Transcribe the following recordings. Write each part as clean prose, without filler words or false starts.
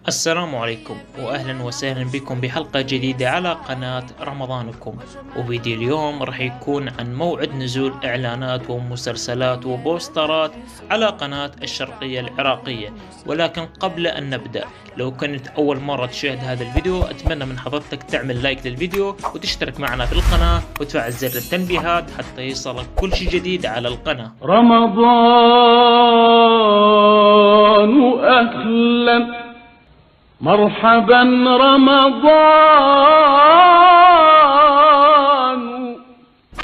السلام عليكم واهلا وسهلا بكم بحلقة جديدة على قناة رمضانكم. وفيديو اليوم راح يكون عن موعد نزول اعلانات ومسلسلات وبوسترات على قناة الشرقية العراقية. ولكن قبل ان نبدأ، لو كنت اول مرة تشاهد هذا الفيديو اتمنى من حضرتك تعمل لايك للفيديو وتشترك معنا في القناة وتفعل زر التنبيهات حتى يصلك كل شيء جديد على القناة. رمضان أهلا مرحبا رمضان.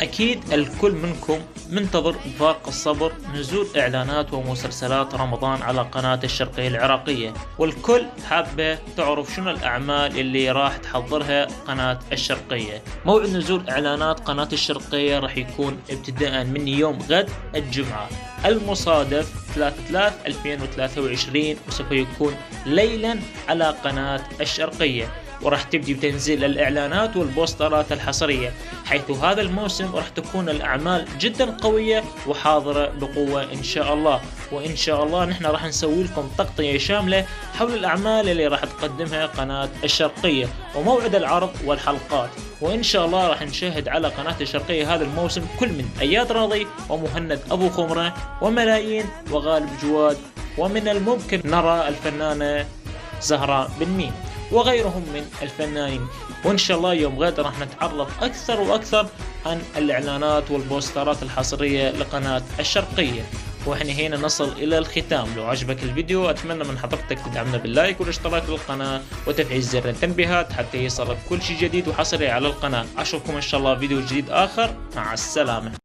أكيد الكل منكم منتظر بفارق الصبر نزول إعلانات ومسلسلات رمضان على قناة الشرقية العراقية، والكل حابة تعرف شنو الأعمال اللي راح تحضرها قناة الشرقية. موعد نزول إعلانات قناة الشرقية راح يكون ابتداء من يوم غد الجمعة المصادف 3/3/2023، وسوف يكون ليلا على قناة الشرقية، وراح تبدي بتنزيل الإعلانات والبوسترات الحصرية، حيث هذا الموسم راح تكون الأعمال جدا قوية وحاضرة بقوة إن شاء الله. وإن شاء الله نحن راح نسوي لكم تغطية شاملة حول الأعمال اللي راح تقدمها قناة الشرقية وموعد العرض والحلقات. وإن شاء الله راح نشاهد على قناة الشرقية هذا الموسم كل من أياد راضي ومهند أبو خمرة وملايين وغالب جواد، ومن الممكن نرى الفنانة زهراء بن ميم وغيرهم من الفنانين. وإن شاء الله يوم غد راح نتعرف أكثر وأكثر عن الإعلانات والبوسترات الحصرية لقناة الشرقية. وإحنا هنا نصل إلى الختام. لو عجبك الفيديو أتمنى من حضرتك تدعمنا باللايك والاشتراك بالقناة وتفعيل زر التنبيهات حتى يصلك كل شيء جديد وحصري على القناة. أشوفكم إن شاء الله فيديو جديد آخر. مع السلامة.